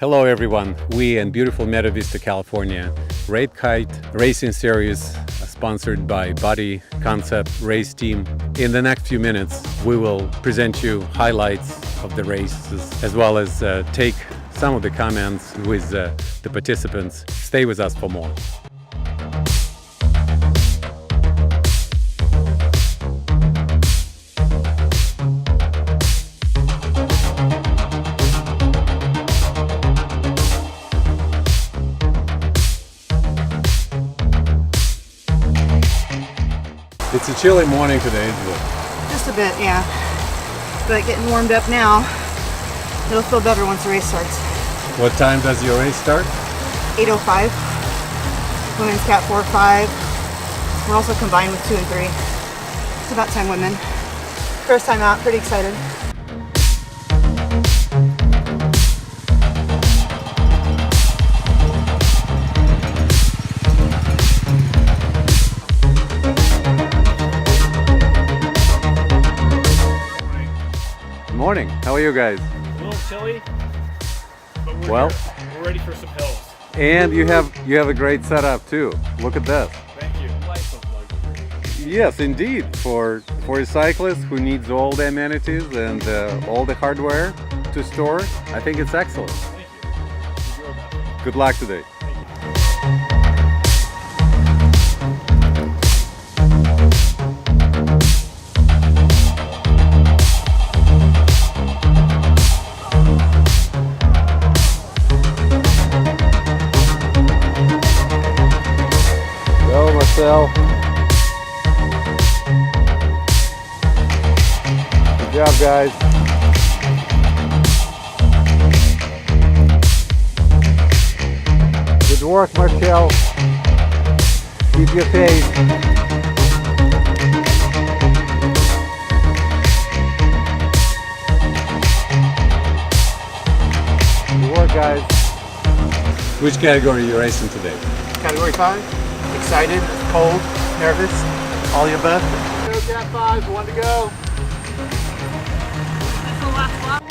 Hello everyone, we in beautiful Meadow Vista, California, Raid Kite Racing Series sponsored by Body Concept Race Team. In the next few minutes we will present you highlights of the races as well as take some of the comments with the participants. Stay with us for more. It's a chilly morning today, isn't it? Just a bit, yeah. But getting warmed up now. It'll feel better once the race starts. What time does your race start? 8:05. Women's Cat 4-5. We're also combined with 2 and 3. It's about 10 women. First time out, pretty excited. Morning. How are you guys? A little chilly, but we're ready for some hills. And you have a great setup too. Look at this. Thank you. Yes, indeed. For a cyclist who needs all the amenities and all the hardware to store, I think it's excellent. Thank you. Enjoy that. Good luck today. Go, Marcel. Good job, guys. Good work, Marcel. Keep your pace. Good work, guys. Which category are you racing today? Category 5. Excited, cold, nervous, all the above. Go Cat 5, 1 to go. That's the last lap.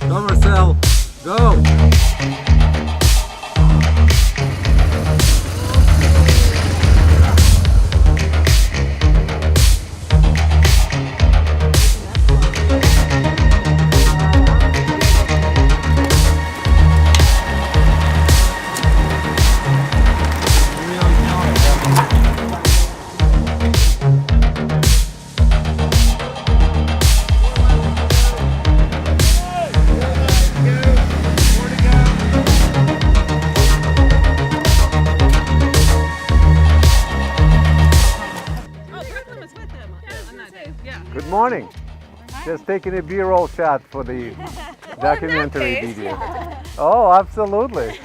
Go, Marcel. Go. Good morning. Just taking a B-roll shot for the documentary video. Oh, absolutely.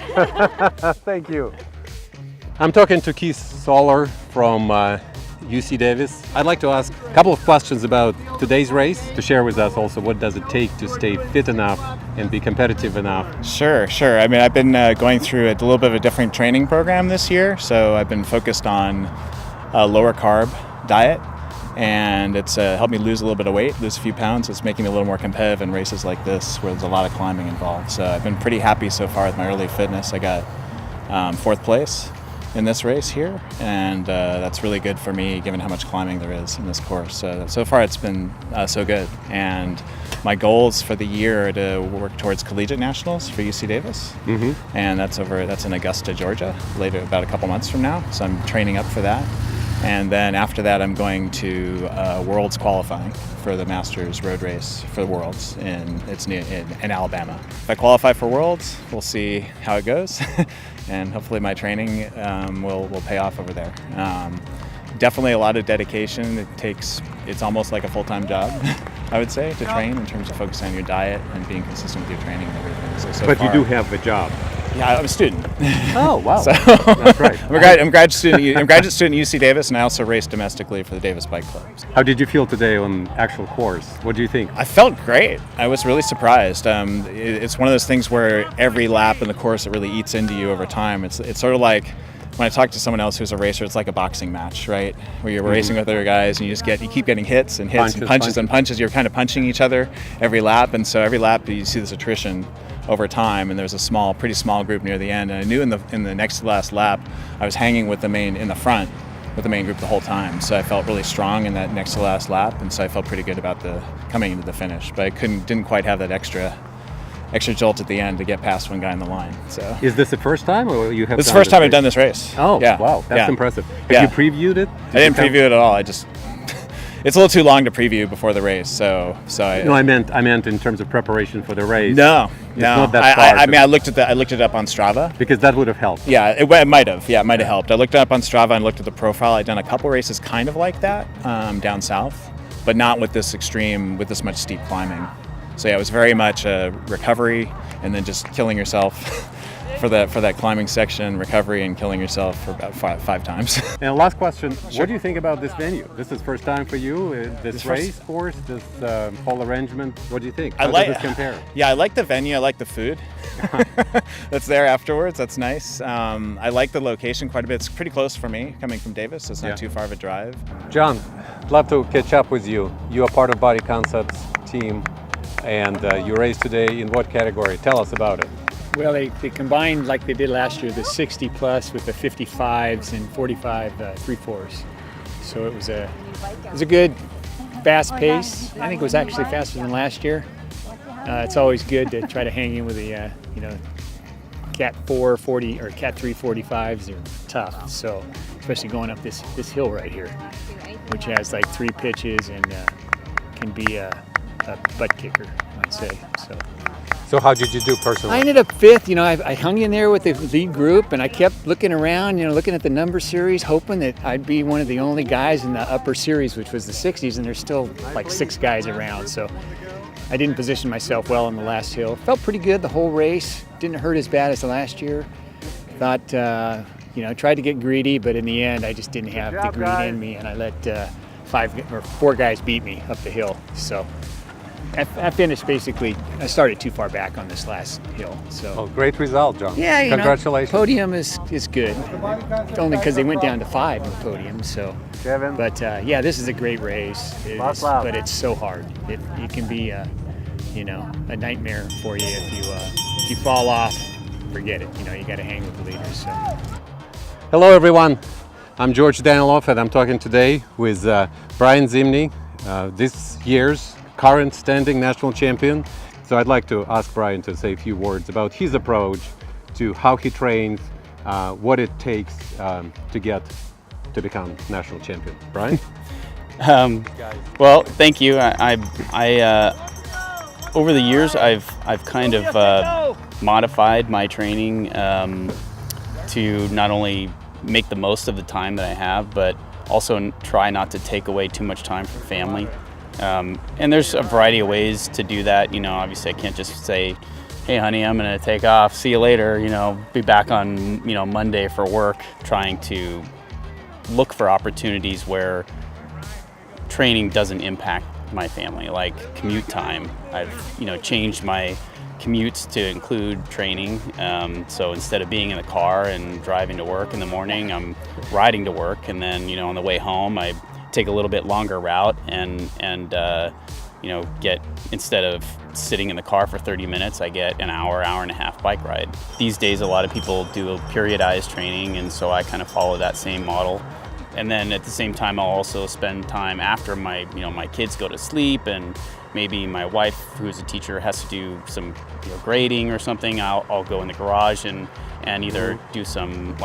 Thank you. I'm talking to Keith Soller from UC Davis. I'd like to ask a couple of questions about today's race, to share with us also what does it take to stay fit enough and be competitive enough. Sure. I mean, I've been going through a little bit of a different training program this year, so I've been focused on a lower carb diet, and it's helped me lose a little bit of weight, lose a few pounds. It's making me a little more competitive in races like this where there's a lot of climbing involved. So I've been pretty happy so far with my early fitness. I got 4th place in this race here, and that's really good for me given how much climbing there is in this course. So far it's been so good, and my goals for the year are to work towards collegiate nationals for UC Davis, and that's in Augusta, Georgia, later, about a couple months from now, so I'm training up for that. And then after that, I'm going to Worlds qualifying for the Masters road race for the Worlds in Alabama. If I qualify for Worlds, we'll see how it goes, and hopefully my training will pay off over there. Definitely a lot of dedication. It's almost like a full-time job, I would say, to train in terms of focusing on your diet and being consistent with your training and everything. So But far, you do have a job. Yeah, I'm a student. Oh, wow. So, That's right. I'm a graduate student at UC Davis, and I also race domestically for the Davis Bike Club. How did you feel today on actual course? What do you think? I felt great. I was really surprised. It's one of those things where every lap in the course, it really eats into you over time. It's sort of like when I talk to someone else who's a racer, it's like a boxing match, right? Where you're racing with other guys and you keep getting hits and hits and punches and punches. You're kind of punching each other every lap, and so every lap you see this attrition over time, and there's a pretty small group near the end. And I knew in the next to last lap, I was hanging with in the front with the main group the whole time. So I felt really strong in that next to last lap, and so I felt pretty good about coming into the finish. But I didn't quite have that extra jolt at the end to get past one guy in the line. So Is this the first time, or you have? This is the first time I've done this race. Oh, yeah. Wow, that's Yeah. impressive. Have Yeah. you previewed it? I didn't preview it at all. It's a little too long to preview before the race. So No, I meant in terms of preparation for the race. No. not that far. I mean, I looked it up on Strava. Because that would have helped. Yeah, it might have. Yeah, it might have helped. I looked it up on Strava and looked at the profile. I'd done a couple races kind of like that down south, but not with this much steep climbing. So yeah, it was very much a recovery and then just killing yourself for that climbing section, recovery and killing yourself for about five times. And last question, what do you think about this venue? This is first time for you, this race course, this whole arrangement. What do you think? How does this compare? Yeah, I like the venue. I like the food that's there afterwards. That's nice. I like the location quite a bit. It's pretty close for me, coming from Davis, so it's not too far of a drive. John, I'd love to catch up with you. You are part of Body Concepts team, and you raced today in what category? Tell us about it. Well, they combined, like they did last year, the 60 plus with the 55s and 45 3/4s. So it was a good, fast pace. I think it was actually faster than last year. It's always good to try to hang in with the Cat 440 or Cat 345s are tough. So especially going up this hill right here, which has like 3 pitches and can be a butt kicker, I'd say. So how did you do personally? I ended up 5th. I hung in there with the lead group, and I kept looking around, looking at the number series, hoping that I'd be one of the only guys in the upper series, which was the 60s, and there's still like 6 guys around. So I didn't position myself well on the last hill. Felt pretty good the whole race. Didn't hurt as bad as the last year. Thought, tried to get greedy, but in the end, I just didn't have the greed in me, and I let 4 guys beat me up the hill. So I finished basically, I started too far back on this last hill. So. Oh, great result, John. Yeah, Congratulations. Podium is good. Only because they went down to 5 in the podium. So. Kevin. But this is a great race. But it's so hard. It can be a nightmare for you if you fall off. Forget it. You got to hang with the leaders. So. Hello, everyone. I'm George Daniloff, and I'm talking today with Brian Zimny, this year's current standing national champion. So I'd like to ask Brian to say a few words about his approach to how he trains, what it takes to become national champion. Brian? Well, thank you. I over the years, I've kind of modified my training to not only make the most of the time that I have, but also try not to take away too much time from family. And there's a variety of ways to do that. Obviously I can't just say, hey honey, I'm gonna take off, see you later, be back on, Monday for work. Trying to look for opportunities where training doesn't impact my family, like commute time. I've, changed my commutes to include training. So instead of being in the car and driving to work in the morning, I'm riding to work, and then, on the way home, I take a little bit longer route and get, instead of sitting in the car for 30 minutes, I get an hour and a half bike ride. These days, a lot of people do a periodized training, and so I kind of follow that same model. And then at the same time, I'll also spend time after my kids go to sleep, and maybe my wife, who's a teacher, has to do some grading or something. I'll go in the garage and either do some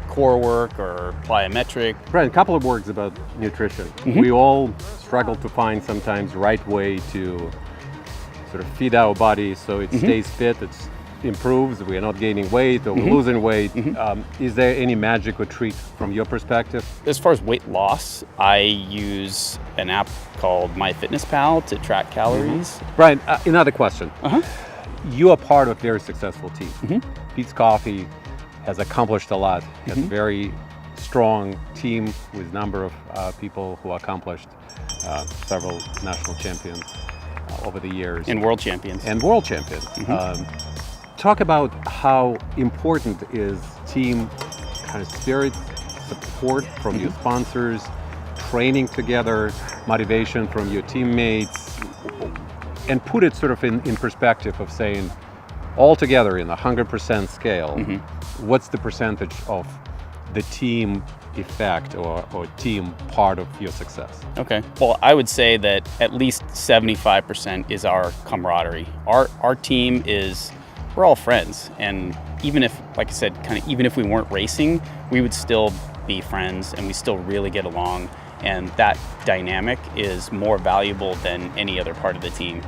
core work or plyometric. Brian, a couple of words about nutrition. We all struggle to find sometimes the right way to sort of feed our body so it stays fit, it improves, we are not gaining weight or losing weight. Is there any magic or treat from your perspective? As far as weight loss, I use an app called MyFitnessPal to track calories. Brian, another question. You are part of a very successful team. Pete's Coffee has accomplished a lot, has a very strong team with a number of people who accomplished several national champions over the years. And world champions. Talk about how important is team kind of spirit, support from your sponsors, training together, motivation from your teammates, and put it sort of in perspective of saying, all together in the 100% scale, what's the percentage of the team effect or team part of your success? Okay. Well, I would say that at least 75% is our camaraderie. Our team is, we're all friends. And even if, like I said, even if we weren't racing, we would still be friends and we still really get along. And that dynamic is more valuable than any other part of the team.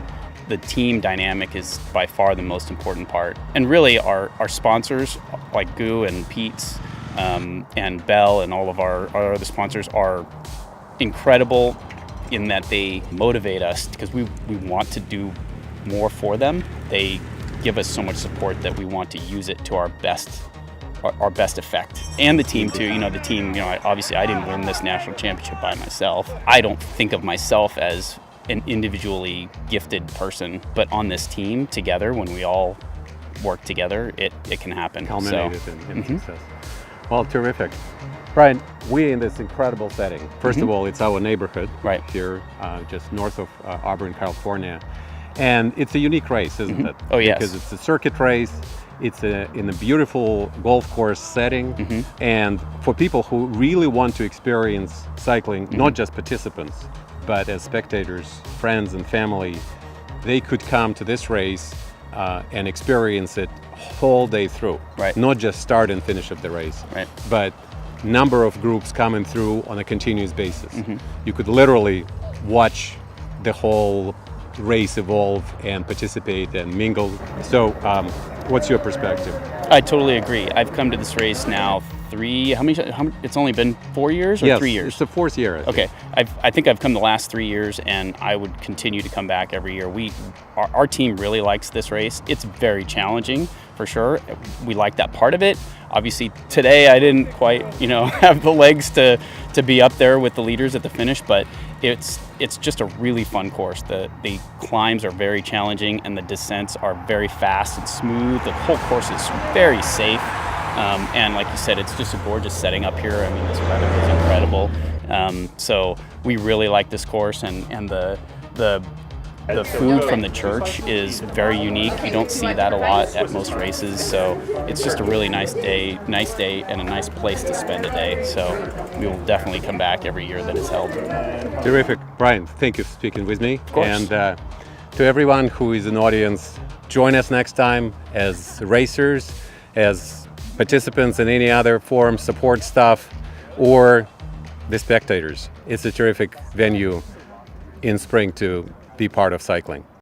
The team dynamic is by far the most important part. And really our sponsors like Goo and Pete's and Bell and all of our other sponsors are incredible in that they motivate us because we want to do more for them. They give us so much support that we want to use it to our best effect. And the team too, the team, obviously I didn't win this national championship by myself. I don't think of myself as an individually gifted person, but on this team together, when we all work together, it can happen. Culminated in success. Well, terrific. Brian, we're in this incredible setting. First of all, it's our neighborhood here, just north of Auburn, California. And it's a unique race, isn't it? Oh, yes. Because it's a circuit race. It's in a beautiful golf course setting. And for people who really want to experience cycling, not just participants, but as spectators, friends and family, they could come to this race and experience it whole day through. Not just start and finish of the race, but number of groups coming through on a continuous basis. You could literally watch the whole race evolve and participate and mingle. So what's your perspective? I totally agree. I've come to this race now it's only been 4 years or 3 years? It's the fourth year. Okay. I think I've come the last 3 years and I would continue to come back every year. Our team really likes this race. It's very challenging for sure. We like that part of it. Obviously today I didn't quite, have the legs to be up there with the leaders at the finish, but it's just a really fun course. The climbs are very challenging and the descents are very fast and smooth. The whole course is very safe. And like you said, it's just a gorgeous setting up here. I mean, this weather is incredible. So we really like this course, and the food from the church is very unique. You don't see that a lot at most races. So it's just a really nice day and a nice place to spend a day. So we will definitely come back every year that it's held. Terrific. Brian, thank you for speaking with me. Of course. And to everyone who is in the audience, join us next time as racers, as participants in any other forum, support staff, or the spectators. It's a terrific venue in spring to be part of cycling.